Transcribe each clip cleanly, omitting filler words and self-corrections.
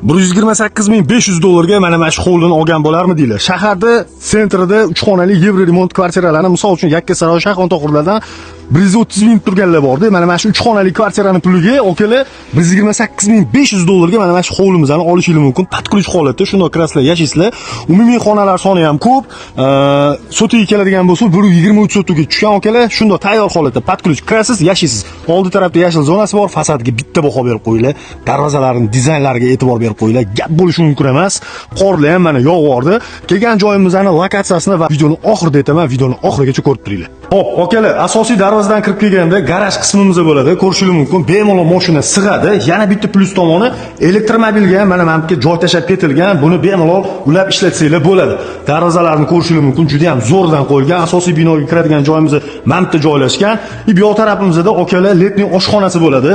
128.500 dollarga mana shu hovlini olgan bo'larmidinglar? Shaharda sentrida 3 xonali yevro remont kvartiralarni, misol uchun Yakkasaroy, Shayxontohurlardan 130.000 turganlar bordi. Mana shu 3 xonali kvartirani puliga okalar 128.500 dollarga mana shu hovlimizni olishingiz mumkin. Patkulish holatda shunday kirasizlar, yashaysizlar. Umumiy xonalar soni ham ko'p. Sotiga keladigan bo'lsa 123 sotuga tushgan okalar, shunday tayyor holatda patkulish kirasiz, yashaysiz. Oldi tarafda yashil zonasi bor, fasadiga bitta baho berib qo'yinglar. Darvozalarning dizaynlariga e'tibor berib qo'yinglar. Gap bo'lishi mumkin emas. Qorlar ham mana yog'vordi. Kelgan joyimizning lokatsiyasini va videoni oxirida aytaman, videoni oxirigacha ko'rib turinglar. Xo'p, okalar, asosiy darvozadan kirib kelganda garaj qismimiz bo'ladi. Ko'rishingiz mumkin, bemalol mashina sig'adi. Yana bitta plyus tomoni elektromobilga mana bu joy tashab ketilgan. Buni bemalol ulab ishlatsanglar bo'ladi. Darvozalarni ko'rishingiz mumkin, juda ham zo'rdan qo'yilgan. Asosiy binoga kiradigan joyimiz mana bu yerda joylashgan. Bu yoq tarafimizda okalar letniy oshxonasi bo'ladi.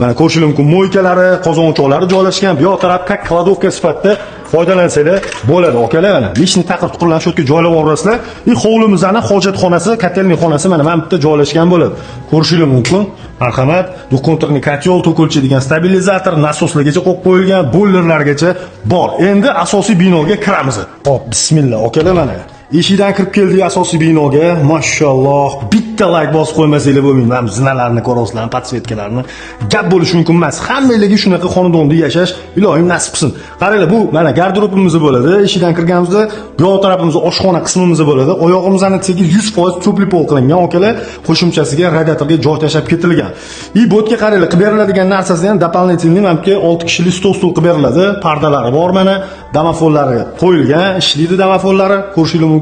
Mana ko'rishingiz mumkin, mo'ykalari, qozonchoqlari joylashgan. Bu yoq tarafga kladovka sifatida foydalansanglar bo'ladi. Okalar, mana lishni taqir tuqirlanib shu yerga joylab yuborasizlar. Hovlimizning hojatxonasi, kotelniy xonasi mana bu yerda joylashgan bo'ladi. Ko'rishingiz mumkin. Marhamat, dukontrni kotyol, to'kilchidigan stabilizator, nasoslargacha qo'yib qo'yilgan, boilerlargacha bor. Endi asosiy binoga kiramiz. Hop, bismillah. Okalar, mana eshikdan kirib keldik asosiy binoga. Mashalloh, bitta like bosib qo'ymasanglar bo'lmaydi. Mana zinalarni ko'rasizlar, podsvetkalarni. Gap bo'lishi mumkin emas. Hammangizga shunaqa xonadonda yashash ilohim nasib qilsin. Qaranglar, bu mana garderobimiz bo'ladi. Eshikdan kirganimizda bu yoq tarafimizda oshxona qismimiz bo'ladi. Oyog'imizning tagiga 100% to'pli pol qilingan, okalar. Qo'shimchasiga radiatorga joy tashab ketilgan. Bu yerga qaranglar, qilib beriladigan narsasi ham doполнительный mana 6 kishilik stol qilib beriladi. Pardalari bor mana, domofonlari qo'yilgan, ishlaydi domofonlari. Ko'rishingiz mumkin.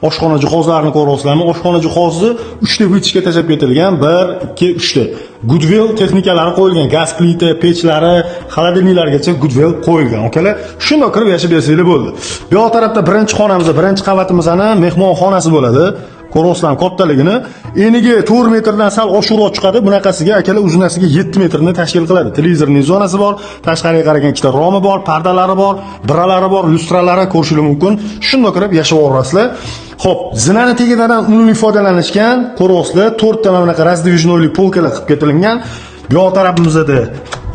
Oshxona jihozlarini ko'rasizlarmi? Oshxona jihozi 3 ta vitishga tashab ketilgan. 1, 2, 3 ta. Goodwill texnikalari qo'yilgan. Gaz plita, pechlari, xolodilniklargacha Goodwill qo'yilgan. Okalar, shunday kirib yashab bersanglar bo'ldi. Bu yoq tarafda birinchi xonamizda, birinchi qavatimizning mehmonxonasi bo'ladi. Ko'rasizlar kattaligini. Eniga 4 metrdan sal oshiqroq chiqadi. Bunaqasiga akalar uzunasiga 7 metrni tashkil qiladi. Televizorning zonasi bor, tashqariga qaragan ikkita romi bor, pardalari bor, biralari bor, lyustralari ko'rishingiz mumkin. Shunday kirib yashab o'rasizlar. Xo'p, zinani tegidan unumli foydalanishgan. Ko'rasizlar, 4 ta bunaqa razdvijnoyli polkalar qilib ketilgan. Bu yoq tarafimizda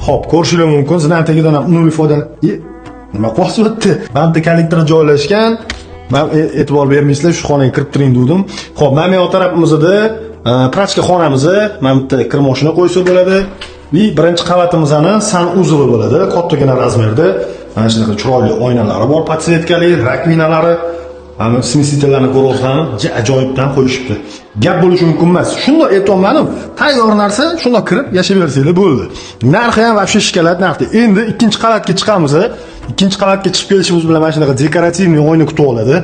xo'p, ko'rishingiz mumkin, zinani tegidan unumli foydalan. Nima qo'sibdi? Mana bu kollektor joylashgan. Men e'tibor bermaysizlar, shu xonaga kirib turing dedim. Xo'p, mana bu yoq tarafimizda prachka xonamiz, mana bu yerda kir mashina qo'ysa bo'ladi. Birinchi qavatimizning sanuzli bo'ladi, kattagina razmerda. Mana shunaqa chiroyli oynalari bor, podsvetkali, rakvinalari, mana smesitellarni ko'rasizlarmi? Ajoyibdan qo'yishibdi. Gap bo'lishi mumkin emas. Shunday aytolmadim, tayyor narsa, shunday kirib yashab bersanglar bo'ldi. Narxi ham vobshe shikolat narxi. Endi ikkinchi qavatga chiqamiz. Ikkinchi qavatga chiqib kelishimiz bilan mana shunaqa dekorativniy oyna kutib oladi.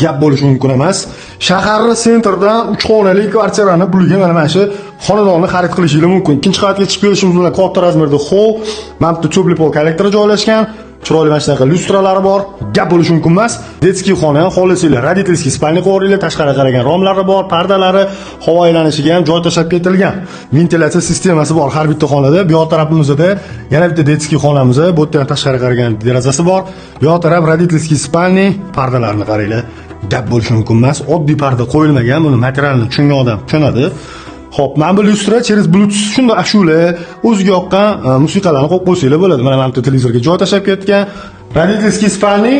Gap bo'lishi mumkin emas. Shaharning sentridan 3 xonali kvartirani puliga mana shu xonadonni xarid qilishingiz mumkin. Ikkinchi qavatga chiqib kelishimiz bilan katta razmerda hol, mana bu to'pli pol kollektori joylashgan. Chiroyli mana shunaqa lyustralari bor. Gap bo'lishi mumkin emas. Detskiy xona, xolisinglar, родительский spalni qo'yinglar, tashqariga qaragan romlari bor, pardalari, havo aylanishiga ham joy tashab ketilgan. Ventilyatsiya sistemasi bor har bitta xonada. Bu yoq tarafimizda yana bitta detskiy xonamiz, bu yerda tashqariga qaragan derazasi bor. Bu yoq taraf родительский spalni, pardalarni qaranglar. Gap bo'lishi mumkin emas. Oddiy parda qo'yilmagan, buni materialni tushungan odam tushunadi. Xo'p, mana bu lyustra через Bluetooth shunday ashula o'ziga yoqqan musiqalarni qo'yib qo'ysanglar bo'ladi. Mana bu televizorga joy tashab ketgan. Родительский spalni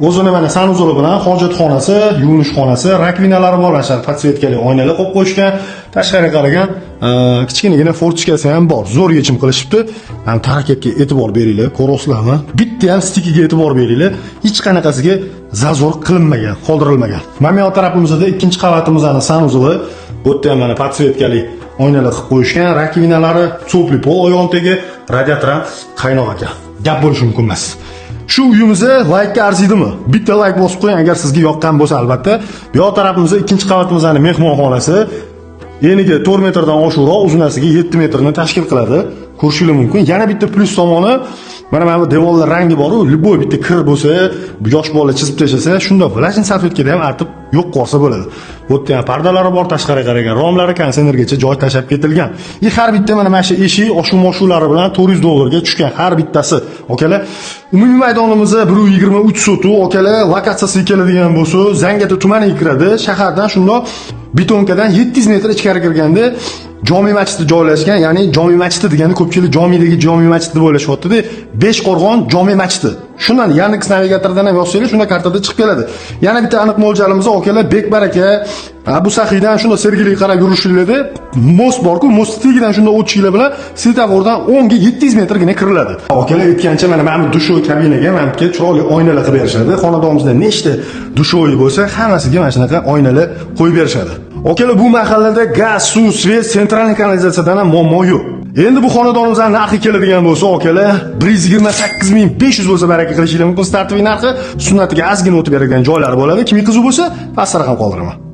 o'zini mana sanuzoli bilan hojatxonasi, yuvinish xonasi, rakvinalari bor, o'sha podsvetkali oynalar qo'yib qo'yishgan. Tashqariga qaragan kichkinagina fortichkasi ham bor. Zo'r yechim qilishibdi. Ham harakatga e'tibor beringlar, ko'rasizlarmi? Bitta ham stikiga e'tibor beringlar. Hech qanaqasiga zazor qilinmagan, qoldirilmagan. Mana bu yoq tarafimizda ikkinchi qavatimizning sanuzoli, bu yerda ham mana podsvetkali oynalar qilib qo'yishgan, rakvinalari, to'pli pol oyog'idagi radiator ham qaynoq ekan. Gap bo'lishi mumkin emas. Shu uyimizga like arziydimi? Bitta like bosib qo'ying agar sizga yoqqan bo'lsa albatta. Bu yoq tarafimizda ikkinchi qavatimizning mehmonxonasi. Eniga 4 metrdan oshiqroq, uzunasiga 7 metrni tashkil qiladi. Ko'rishingiz mumkin. Yana bitta plyus tomoni, mana bu devorlar rangi bor-ku, любой bitta kir bo'lsa, yosh bola chizib tashlasa, shunda flashing salfetkada ham artib yo'q qolsa bo'ladi. Bu yerda ham pardalari bor, tashqariga qaragan romlari, kondisionergacha joy tashab ketilgan. Har bitta mana shu eshik, oshuv-moshuvlari bilan 400 dollarga tushgan har bittasi. Okalar, umumiy maydonimiz 123 sotuq, okalar, lokatsiyasiga keladigan bo'lsa, Zangata tumaniga kiradi. Shahardan shundoq betonkadan 700 metr ichkari kirganda Jome masjidi joylashgan, ya'ni Jome masjidi degani ko'pchilik Jomedagi Jome masjidi deb o'ylashyapti-da. Beshqo'rg'on Jome masjidi. Shundan Yandex navigatordan ham yozsangiz, shunda kartada chiqib keladi. Yana bitta aniq mo'ljalimiz akalar Bek baraka. Bu sahiydan shunda Sergeliga qarab yurishinglarda most bor-ku, most tagidan shunda o'tishinglar bilan svetofordan 10 ga 700 metrgina kiriladi. Akalar aytgancha mana bu dushoy kabinaga mana bu chiroyli oynalar qilib berishadi. Xonadonimizda nechta dushoy bo'lsa, hammasiga mana shunaqa oynalar qo'yib berishadi. Akalar bu mahallada gaz, suv, svet, sentral kanalizatsiyadan ham muammo yo'q. Endi bu xonadonimizning narxi keladigan bo'lsa, akalar 128.500 bo'lsa baraka qilishinglar mumkin. Startviy narxi sunnatiga ozgina o'tib beradigan joylari bo'ladi. Kimga qiziq bo'lsa, pastda raqam qoldiraman.